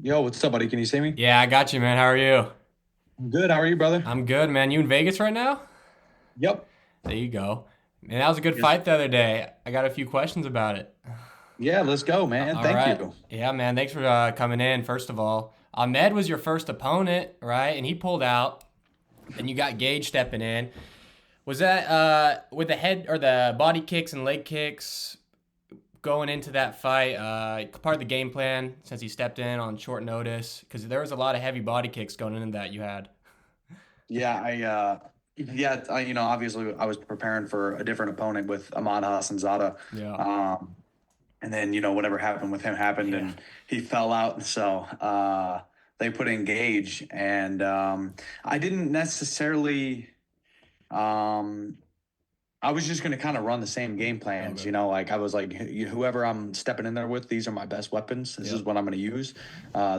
Yo, what's up, buddy? Can you see me? Yeah, I got you, man. How are you? I'm good. How are you, brother? I'm good, man. You in Vegas right now? Yep. There you go. Man, that was a good Yes. fight the other day. I got a few questions about it. Yeah, let's go, man. All Thank right. you. Yeah, man. Thanks for coming in, first of all. Ahmed was your first opponent, right? And he pulled out. Then you got Gage stepping in. Was that with the head or the body kicks and leg kicks going into that fight part of the game plan since he stepped in on short notice? Because there was a lot of heavy body kicks going into that you had. Yeah, obviously I was preparing for a different opponent with Ahmad Hassanzada. Yeah. Um, and then, whatever happened with him happened Yeah. and he fell out. So, they put in Gage and, I didn't necessarily, um, I was just going to kind of run the same game plans, Okay. like I was like, whoever I'm stepping in there with, these are my best weapons. This is Yep. what I'm going to use.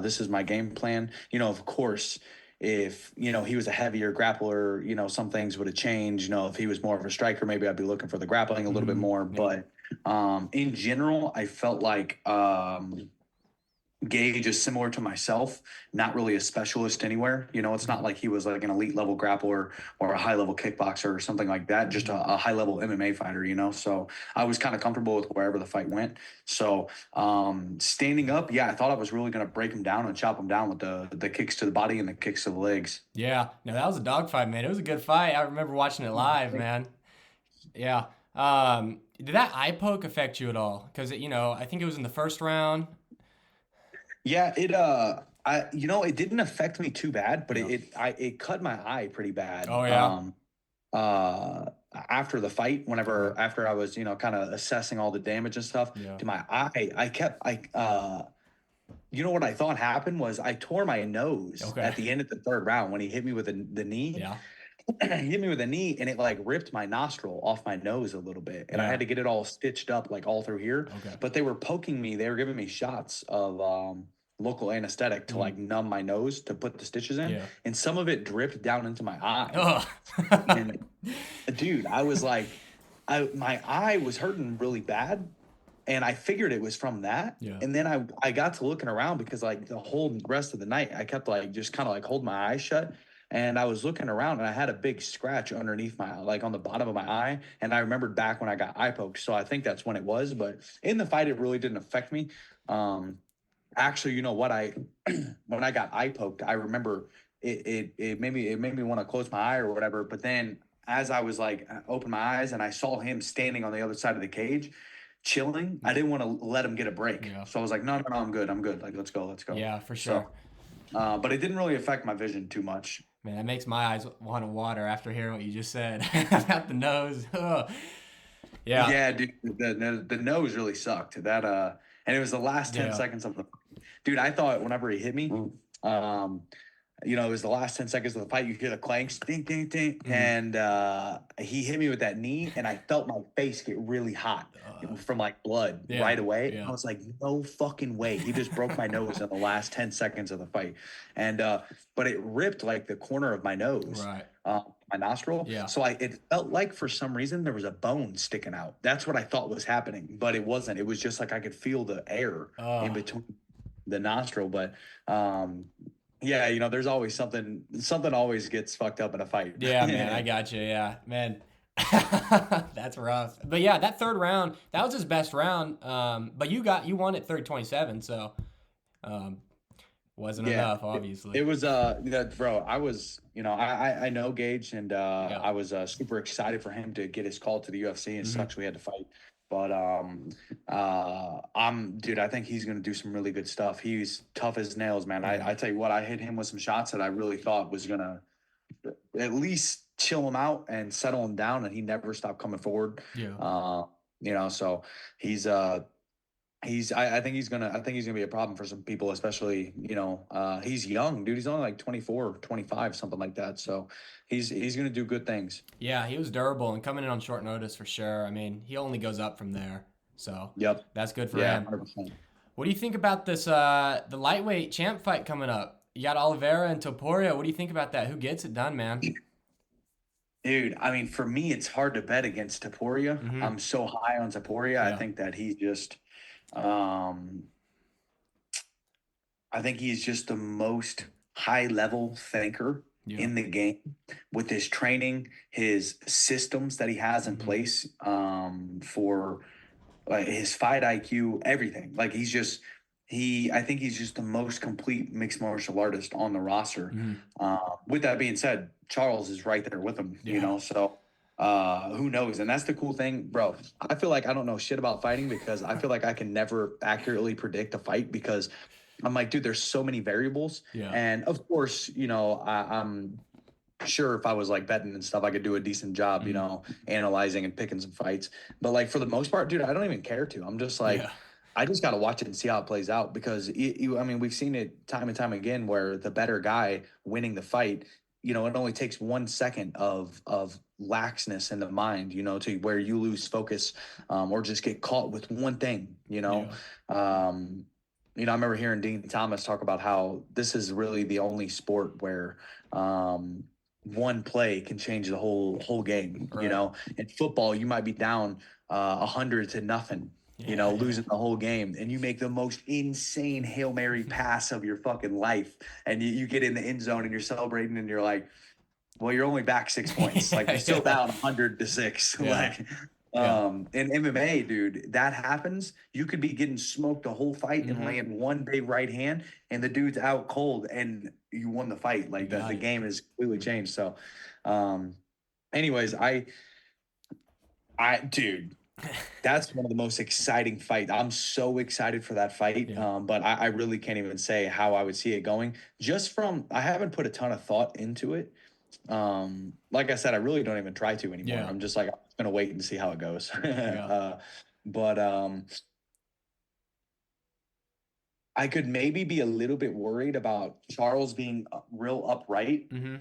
This is my game plan. Of course, if, he was a heavier grappler, some things would have changed. If he was more of a striker, maybe I'd be looking for the grappling a little bit more. Yep. But in general, I felt like Gage is similar to myself, not really a specialist anywhere. It's not like he was like an elite level grappler or a high level kickboxer or something like that, just a high level MMA fighter. So I was kind of comfortable with wherever the fight went. So standing up, yeah, I thought I was really going to break him down and chop him down with the kicks to the body and the kicks to the legs. Yeah, no, that was a dogfight, man. It was a good fight. I remember watching it live, man. Yeah. Did that eye poke affect you at all? Because I think it was in the first round. Yeah, it didn't affect me too bad, but Yeah. it cut my eye pretty bad. Oh yeah. Uh After the fight, Okay. after I was, kind of assessing all the damage and stuff Yeah. to my eye, what I thought happened was I tore my nose Okay. at the end of the third round when he hit me with the knee. Yeah. He hit me with a knee and it like ripped my nostril off my nose a little bit. And I Yeah. had to get it all stitched up like all through here. Okay. But they were poking me, they were giving me shots of local anesthetic to like Mhm. numb my nose to put the stitches in. Yeah. And some of it dripped down into my eye. Oh. And dude, I was like, my eye was hurting really bad, and I figured it was from that. Yeah. And then I got to looking around because like the whole rest of the night I kept like just kind of like holding my eyes shut. And I was looking around and I had a big scratch underneath my like on the bottom of my eye. And I remembered back when I got eye poked. So I think that's when it was. But in the fight, it really didn't affect me. Um Actually, you know what I when I got eye poked, I remember it made me want to close my eye or whatever. But then as I was like open my eyes and I saw him standing on the other side of the cage, chilling, I didn't want to let him get a break. Yeah. So I was like, no, no, no, I'm good. I'm good. Like, let's go, let's go. Yeah, for So, sure. but it didn't really affect my vision too much. Man, that makes my eyes want to water after hearing what you just said about the nose. Ugh. Yeah. Yeah, dude, the nose really sucked. And it was the last 10 Yeah. seconds of the dude. I thought whenever he hit me, um, it was the last 10 seconds of the fight. You hear the clanks, ding, ding, ding. Mhm. And he hit me with that knee, and I felt my face get really hot from like blood Yeah. right away. I Yeah. was like, no fucking way. He just broke my nose in the last 10 seconds of the fight. And but it ripped like the corner of my nose. Right. My nostril. Yeah. So it felt like for some reason there was a bone sticking out. That's what I thought was happening, but it wasn't. It was just like I could feel the air in Oh. between the nostril. But yeah, there's always something always gets fucked up in a fight. Yeah, man, I got you. Yeah, man. That's rough. But yeah, that third round, that was his best round. But you won at 30-27, so um wasn't Yeah, enough, it, obviously. it was bro, I was, I know Gage and Yeah. I was super excited for him to get his call to the UFC and Hmm. sucks we had to fight. But dude, I think he's gonna do some really good stuff. He's tough as nails, man. Yeah. I tell you what, I hit him with some shots that I really thought was gonna at least chill him out and settle him down, and he never stopped coming forward. Yeah. So he's I think he's gonna be a problem for some people, especially, he's young, dude. He's only like 24, 25, something like that. So he's gonna do good things. Yeah, he was durable and coming in on short notice for sure. I mean, he only goes up from there. So Yep. that's good for Yeah, him. 100%. What do you think about this the lightweight champ fight coming up? You got Oliveira and Topuria. What do you think about that? Who gets it done, man? Dude, I mean, for me, it's hard to bet against Taporia. Mm-hmm. I'm so high on Taporia. I Yeah. think that he's just, um, I think he's just the most high level thinker Yeah. in the game with his training, his systems that he has in Hmm. place for like his fight IQ, everything. Like I think he's just the most complete mixed martial artist on the roster. Hmm. With that being said, Charles is right there with him, Yeah. so who knows? And that's the cool thing, bro. I feel like I don't know shit about fighting because I feel like I can never accurately predict a fight because I'm like, dude, there's so many variables. Yeah. And of course, I'm sure if I was like betting and stuff, I could do a decent job, Hmm. analyzing and picking some fights. But like for the most part, dude, I don't even care to. I'm just like, Yeah. I just got to watch it and see how it plays out because I mean, we've seen it time and time again where the better guy winning the fight, it only takes 1 second of laxness in the mind, to where you lose focus, or just get caught with one thing, Yeah. Um, I remember hearing Dean Thomas talk about how this is really the only sport where um, one play can change the whole game. Right. In football, you might be down 100-0, Yeah. Yeah. losing the whole game, and you make the most insane Hail Mary pass of your fucking life, and you get in the end zone and you're celebrating, and you're like, well, you're only back 6 points. Like you're still Yeah. down 100-6. Yeah. Like, Yeah. in MMA, dude, that happens. You could be getting smoked the whole fight and Hmm. land one big right hand, and the dude's out cold, and you won the fight. You Like the got it. game is completely changed. So, um, anyways, dude, that's one of the most exciting fights. I'm so excited for that fight. Yeah. But I really can't even say how I would see it going. Just from I haven't put a ton of thought into it. Like I said, I really don't even try to anymore. Yeah. I'm just like I'm gonna wait and see how it goes. Yeah. But I could maybe be a little bit worried about Charles being real upright Hmm.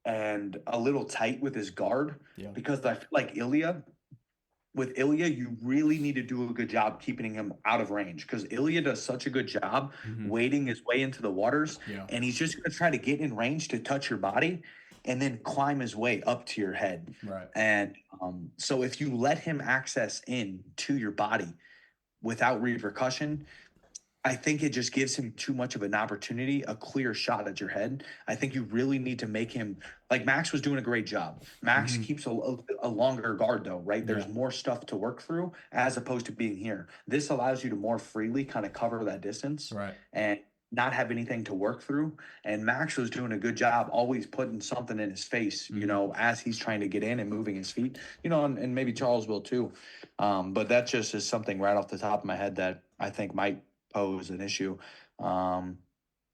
and a little tight with his guard Yeah. because I feel like Ilya, you really need to do a good job keeping him out of range because Ilya does such a good job Hmm. wading his way into the waters, Yeah. and he's just going to try to get in range to touch your body and then climb his way up to your head. Right. And so if you let him access in to your body without repercussion, I think it just gives him too much of an opportunity, a clear shot at your head. I think you really need to make him like Max was doing a great job. Max Hmm. keeps a longer guard though, right? Yeah. There's more stuff to work through as opposed to being here. This allows you to more freely kind of cover that distance Right. and not have anything to work through. And Max was doing a good job always putting something in his face, Hmm. as he's trying to get in and moving his feet, and maybe Charles will too. But that just is something right off the top of my head that I think might pose an issue. Um,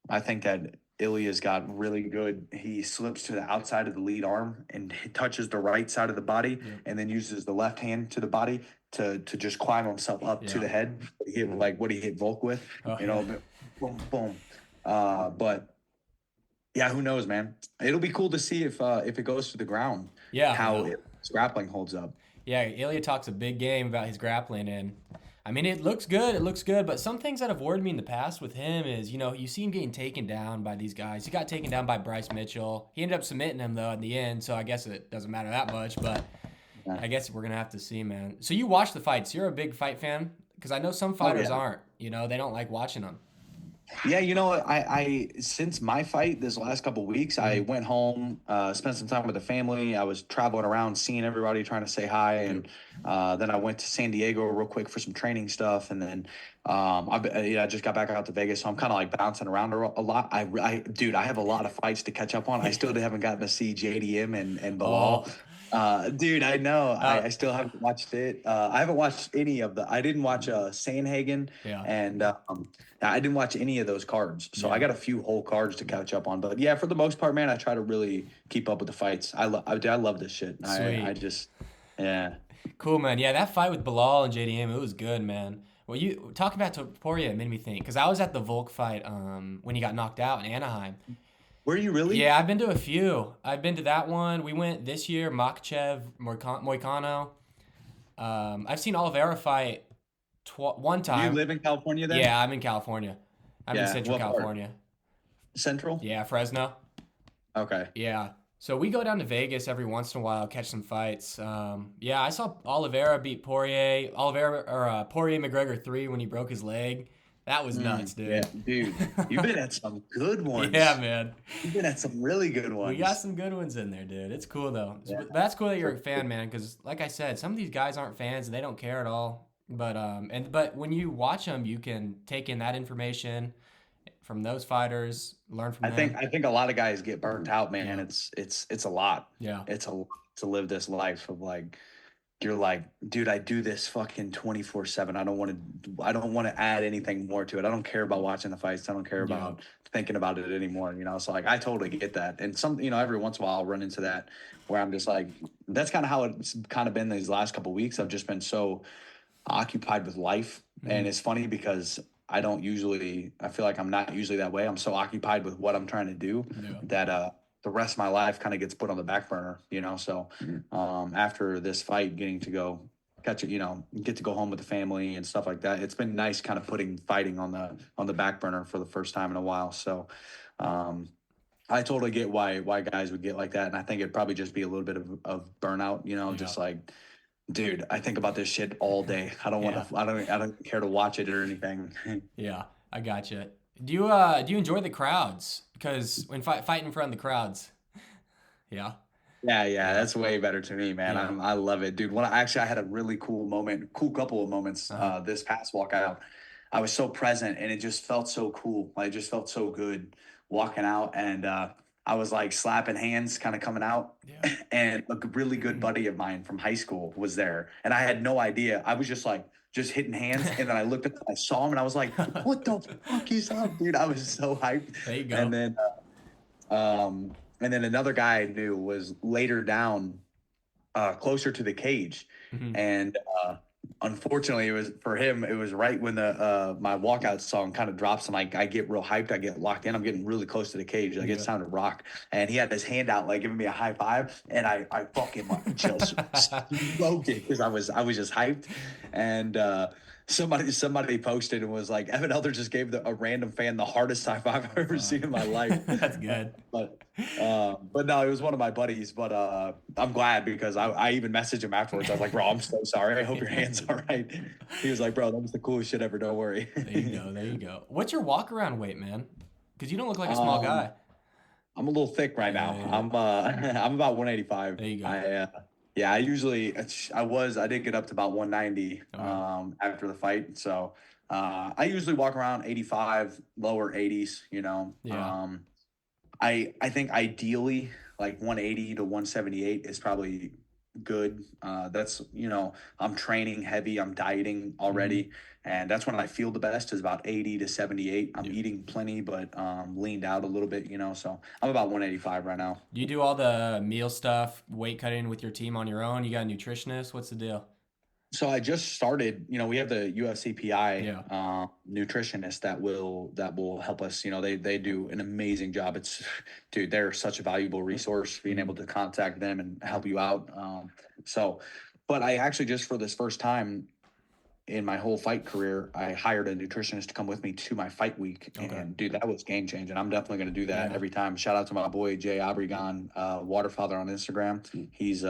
I think that Ilya's got really good. He slips to the outside of the lead arm and he touches the right side of the body, Yeah. and then uses the left hand to the body to just climb himself up to Yeah. the head. He hit like what he hit Volk with, Oh yeah. boom, boom. But yeah, who knows, man? It'll be cool to see if it goes to the ground, Yeah. how Yeah. grappling holds up. Yeah. Ilya talks a big game about his grappling, and I mean, it looks good. It looks good, but some things that have worried me in the past with him is, you see him getting taken down by these guys. He got taken down by Bryce Mitchell. He ended up submitting him though in the end, so I guess it doesn't matter that much. But Yeah. I guess we're gonna have to see, man. So you watch the fights? You're a big fight fan, because I know some Oh fighters yeah. aren't. They don't like watching them. Yeah, I since my fight this last couple weeks, I Hmm. went home, spent some time with the family. I was traveling around, seeing everybody, trying to say hi, Yep. and then I went to San Diego real quick for some training stuff, and then I just got back out to Vegas, so I'm kind of like bouncing around a lot. Dude, I have a lot of fights to catch up on. I still Yeah. haven't gotten to see JDM and Bilal. Oh. Dude, I know. Uh, I still haven't watched it. I haven't watched any of the. I didn't watch Sandhagen, yeah. and I didn't watch any of those cards, so I Yeah. got a few whole cards to catch up on. But yeah, for the most part, man, I try to really keep up with the fights. I love this shit. I Sweet. just yeah. Cool, man. Yeah, that fight with Bilal and JDM, it was good, man. Well, you talking about Topuria made me think, because I was at the Volk fight when he got knocked out in Anaheim. Were you really? Yeah, I've been to a few. I've been to that one. We went this year, Makachev, Moicano. I've seen Oliveira fight one Do you time. live in California then? Yeah, I'm in California. I'm in Yeah. Central What part? California. Central? Yeah, Fresno. Okay. Yeah. So we go down to Vegas every once in a while, catch some fights. Yeah, I saw Oliveira beat Poirier. Poirier McGregor 3 when he broke his leg. That was nuts, Yeah, dude. dude, you've been at some good Yeah, ones. man. You've been at some really good We got ones. some good ones in there, dude. It's cool though. Yeah, But that's cool that you're for a fan, sure. man. Because like I said, some of these guys aren't fans and they don't care at all. But when you watch them, you can take in that information from those fighters, learn from them. I think a lot of guys get burnt out, man. Yeah, It's a lot. yeah, It's a lot to live this life of like you're like, dude, I do this fucking 24/7. I don't want to add anything more to it. I don't care about watching the fights. I don't care yeah, about thinking about it anymore, you know. So like I totally get that. And some, you know, every once in a while I'll run into that where I'm just like that's kind of how it's kind of been these last couple of weeks. I've just been so occupied with life. And mhm, it's funny because I feel like I'm not usually that way. I'm so occupied with what I'm trying to do yeah, that the rest of my life kind of gets put on the back burner, you know. So after this fight, getting to go catch it, you know, get to go home with the family and stuff like that. It's been nice kind of putting fighting on the back burner for the first time in a while. So um I totally get why guys would get like that. And I think it'd probably just be a little bit of burnout, you know, yeah, just like dude, I think about this shit all day. yeah, I don't care to watch it or anything. yeah. I got you. Do you enjoy the crowds? Because when fighting in front of the crowds, yeah, Yeah, yeah, yeah, that's way better to me, man. yeah, I love it, dude. When I actually I had a really cool couple of moments uh-huh, this past walkout. I was so present and it just felt so cool. Like, it just felt so good walking out and I was like slapping hands kind of coming out yeah. and a really good buddy of mine from high school was there and I had no idea. I was just like just hitting hands and then I looked up and I saw him and I was like, "What the fuck is up, dude?" I was so hyped. There you And go. then and then another guy I knew was later down, closer to the cage, Mhm. and unfortunately, it was for him. It was right when the my walkout song kind of drops, and I get real hyped. I get locked in. I'm getting really close to the cage. Like it's Yeah. time to rock, and he had his hand out, like giving me a high five, and I fucking like just smoked it because I was just hyped, and somebody posted and was like, Evan Elder just gave a random fan the hardest high five I've Oh, ever fuck. seen in my life. That's good. But but no, it was one of my buddies. But I'm glad because I even messaged him afterwards. I was like, bro, I'm so sorry. I hope your hand's all right. He was like, bro, that was the coolest shit ever. Don't worry. There you go. There you go. What's your walk around weight, man? Because you don't look like a small um, guy. I'm a little thick right Yeah, now. yeah. I'm about 185. There you go. Yeah, I did get up to about 190 Okay. after the fight. So I usually walk around 85, lower 80s, you know. Yeah. I think ideally like 180 to 178 is probably good. That's you know I'm training heavy. I'm dieting Hmm. already, and that's when I feel the best. Is about 80 to 78. I'm Yeah. eating plenty, but leaned out a little bit. You know, so I'm about 185 right now. Do you do all the meal stuff, weight cutting with your team on your own? You got a nutritionist? What's the deal? So I just started, you know, we have the UFCPI Yeah. nutritionist that will help us. You know, they do an amazing job. It's, dude, they're such a valuable resource. Being Hmm. able to contact them and help you out. So, but I actually just for this first time in my whole fight career, I hired a nutritionist to come with me to my fight week, Okay. and dude, that was game changing. I'm definitely going to do that Yeah. every time. Shout out to my boy Jay Obregon, Waterfather on Instagram. He's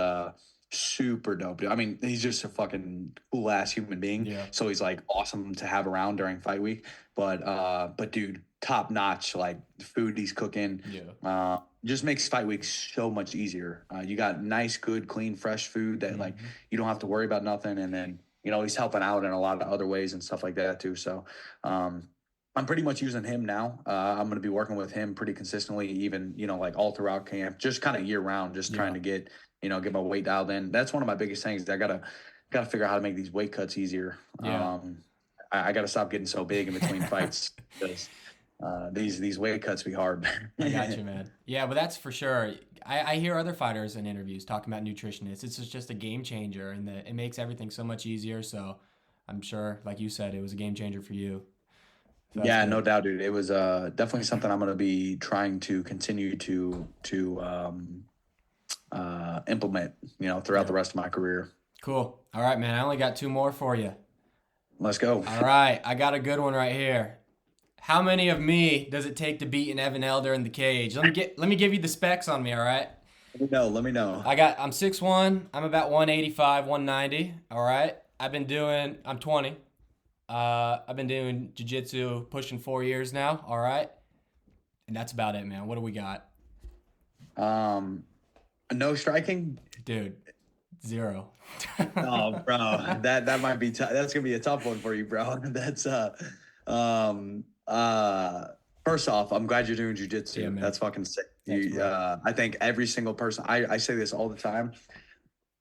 super dope. Dude. I mean, he's just a fucking cool ass human being. Yeah. So he's like awesome to have around during fight week. But dude, top notch. Like the food he's cooking, Yeah. just makes fight week so much easier. You got nice, good, clean, fresh food that like Hmm. you don't have to worry about nothing, and then you know he's helping out in a lot of other ways and stuff like that too. So um, I'm pretty much using him now. I'm going to be working with him pretty consistently, even you know like all throughout camp, just kind of year round, just trying Yeah. to get get my weight dialed in. That's one of my biggest things. I gotta figure out how to make these weight cuts easier. Yeah. I got to stop getting so big in between fights because these weight cuts be hard. I got you, man. Yeah, but that's for sure. I hear other fighters in interviews talking about nutritionists. It's just a game changer, and it makes everything so much easier. So I'm sure, like you said, it was a game changer for you. So that's Yeah, no good. doubt, dude. It was definitely something I'm going to be trying to continue to implement, you know, throughout Yeah. the rest of my career. Cool. All right, man. I only got two more for you. Let's go. All right, I got a good one right here. How many of me does it take to beat an Evan Elder in the cage? Let me give you the specs on me, all right? Let me know. Let me know. I'm 6'1", I'm about 185, 190, all right? I'm 20. I've been doing jiu-jitsu pushing 4 years now. All right. And that's about it, man. What do we got? Um, no striking. Dude, zero. Oh, bro, that might be tough. That's gonna be a tough one for you, bro. That's um, uh. First off, I'm glad you're doing Yeah, jujitsu. man. That's fucking sick. Thanks, You, bro. I think every single person. I say this all the time.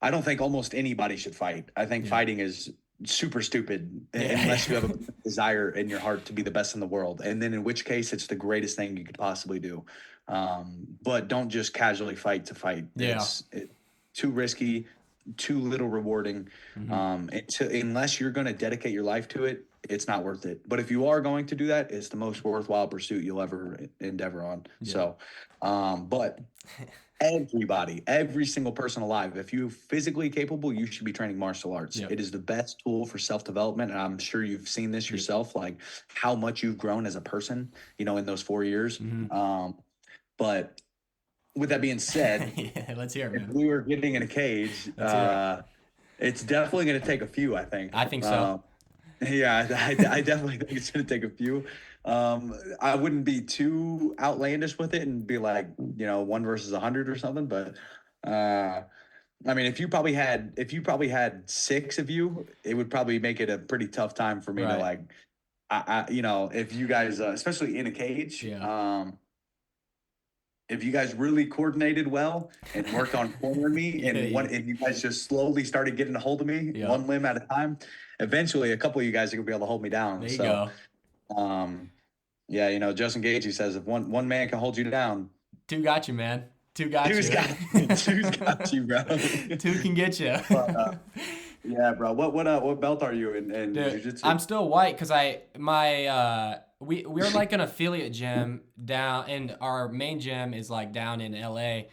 I don't think almost anybody should fight. I think Yeah. fighting is super stupid unless you Yeah. have a desire in your heart to be the best in the world. And then in which case it's the greatest thing you could possibly do. But don't just casually fight to fight. Yeah. Too risky, too little rewarding. Hmm. Unless you're going to dedicate your life to it, it's not worth it. But if you are going to do that, it's the most worthwhile pursuit you'll ever endeavor on. Yeah. So, but everybody, every single person alive, if you're physically capable, you should be training martial arts. Yep. It is the best tool for self-development. And I'm sure you've seen this Yep. yourself, like how much you've grown as a person, in those 4 years. Hmm. But with that being said, Yeah, let's hear it, if man. we were getting in a cage, Let's hear it's definitely going to take a few, I think. I think so. Yeah, I definitely think it's going to take a few. I wouldn't be too outlandish with it and be like, 1 versus 100 or something. But I mean, if you probably had 6 of you, it would probably make it a pretty tough time for me to Right. like, if you guys, especially in a cage, Yeah. if you guys really coordinated well and worked on cornering me Yeah, yeah. and you guys just slowly started getting a hold of me Yeah. one limb at a time, eventually a couple of you guys are gonna be able to hold me down. There you So go. yeah, Justin Gaethje says if one man can hold you down, Two got you, man. Two got two's you. two's got you, bro. Two can get you. But, yeah, bro. What belt are you in Dude, jiu-jitsu? I'm still white because we're like an affiliate gym down, and our main gym is like down in LA,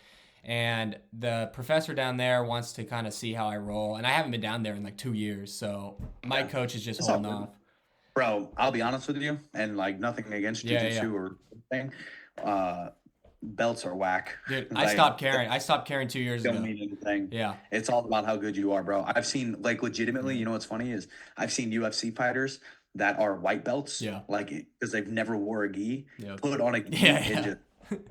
and the professor down there wants to kind of see how I roll, and I haven't been down there in like 2 years, so my Yeah. coach is just That's all holding good. off. Bro, I'll be honest with you, and like nothing against Yeah, yeah. jiu-jitsu or anything. Uh, belts are whack. Dude, I Like, stopped caring. I stopped caring 2 years don't ago. mean anything. Yeah. It's all about how good you are, bro. I've seen like legitimately, Yeah. what's funny is I've seen UFC fighters that are white belts, Yeah. like because they've never wore a gi, Yeah. put on a gi Yeah, and yeah. just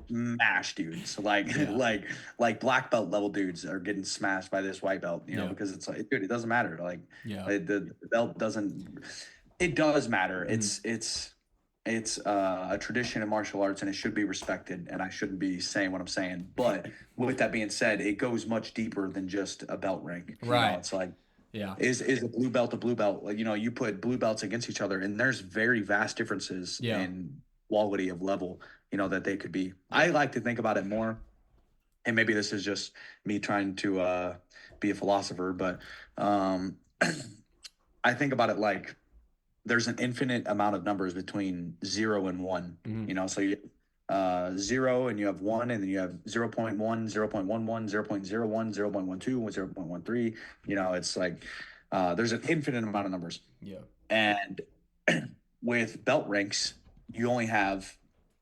smash dudes. Like Yeah. like black belt level dudes are getting smashed by this white belt, Yeah. because it's like, dude, it doesn't matter. Like Yeah. the belt doesn't. It does matter. Mhm. It's a tradition in martial arts and it should be respected. And I shouldn't be saying what I'm saying. But with that being said, it goes much deeper than just a belt rank. Right. It's like, Yeah. is a blue belt a blue belt? Like, you put blue belts against each other and there's very vast differences Yeah. in quality of level, that they could be. I like to think about it more. And maybe this is just me trying to be a philosopher, but I think about it like there's an infinite amount of numbers between 0 and 1. Mhm. So you 0 and you have 1 and then you have 0.1, 0.11, 0.01, 0.12, 0.13. It's like there's an infinite amount of numbers. Yeah. And with belt ranks, you only have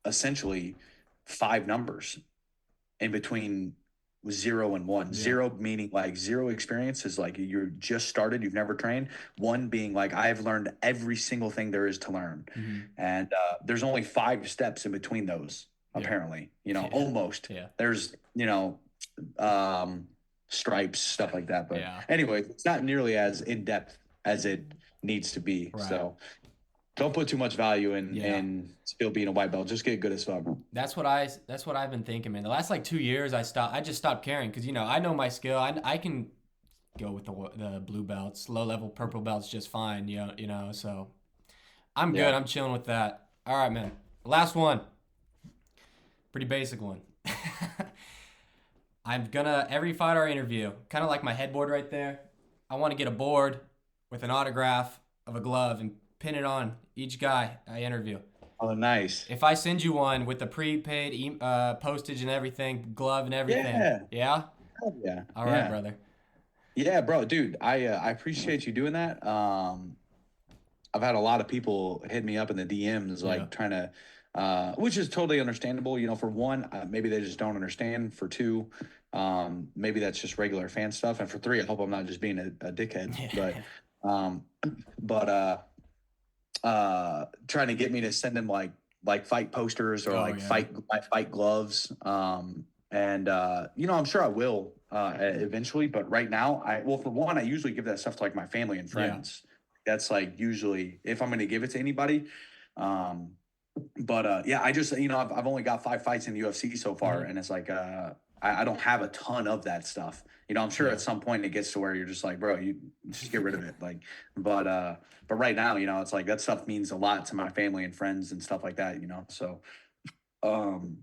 essentially 5 numbers in between 0 and 1. Yeah. 0 meaning like 0 experience is like you're just started, you've never trained. 1 being like I've learned every single thing there is to learn. Mhm. And there's only 5 steps in between those, Yeah. apparently. Yeah. Almost. Yeah. There's stripes, stuff like that. But Yeah. anyway, it's not nearly as in depth as it needs to be. Right. So don't put too much value in Yeah. still being a white belt. Just get good as fuck. That's what I've been thinking, man. The last like 2 years, I just stopped caring because I know my skill. I can go with the blue belts, low level purple belts just fine. So I'm good. Yeah. I'm chilling with that. All right, man. Last one, pretty basic one. I'm gonna every fighter I interview, kind of like my headboard right there. I want to get a board with an autograph of a glove and pin it on each guy I interview. Oh, nice. If I send you one with the prepaid postage and everything, glove and everything, Yeah. yeah? Hell yeah. All right, Yeah. brother. Yeah, bro, dude, I appreciate you doing that. I've had a lot of people hit me up in the DMs like Yeah. trying to which is totally understandable, for one, maybe they just don't understand. For two, maybe that's just regular fan stuff. And for three, I hope I'm not just being a dickhead. Yeah. But trying to get me to send him like fight posters or Oh like yeah. fight gloves. And you know, I'm sure I will eventually, but right now, well, for one, I usually give that stuff to like my family and Yeah. friends. That's like usually if I'm going to give it to anybody. Um, but yeah, I just, you know, I've only got 5 fights in the UFC so far, Hmm. and it's like I don't have a ton of that stuff. You know, I'm sure Yeah. at some point it gets to where you're just like, bro, you just get rid of it. Like, but uh, but right now, you know, it's like that stuff means a lot to my family and friends and stuff like that. You know, so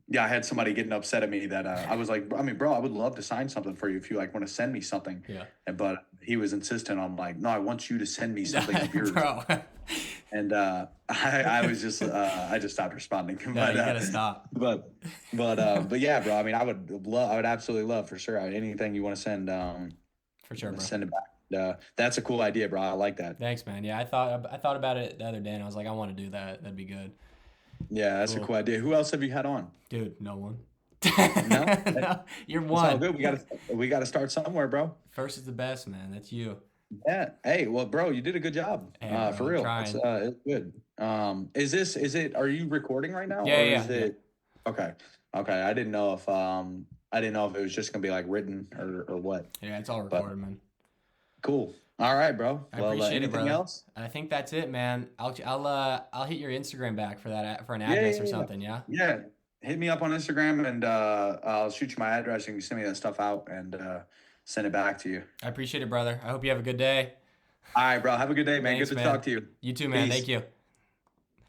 yeah, I had somebody getting upset at me that I was like, I mean, bro, I would love to sign something for you if you like want to send me something. Yeah. But he was insistent on like, no, I want you to send me something of yours. Bro. And I was just I just stopped responding. No, you gotta stop. But but yeah, bro. I mean, I would absolutely love for sure anything you want to send For sure, bro. send it back. That's a cool idea, bro. I like that. Thanks, man. Yeah, I thought about it the other day, and I was like, I want to do that. That'd be good. Yeah, that's a Cool, cool idea. Who else have you had on? dude. No one. No, No, you're it's all one. good. We gotta start somewhere, bro. First is the best, man. That's you. Yeah. Hey, well, bro, you did a good job. Hey, bro, For I'm real. trying. It's good. Is it, are you recording right now Yeah, or yeah, is yeah. it, okay. Okay. I didn't know if it was just gonna be like written or what, Yeah, it's all but recorded, man. cool. All right, bro. I Well, appreciate it, anything brother. else? I think that's it, man. I'll hit your Instagram back for that for an Yeah, address yeah, or yeah. something. Yeah. Yeah. Hit me up on Instagram and, I'll shoot you my address and you can send me that stuff out and, send it back to you. I appreciate it, brother. I hope you have a good day. All right, bro. Have a good day, man. Good Thanks, to man. talk to you. You too, man. Peace. Thank you.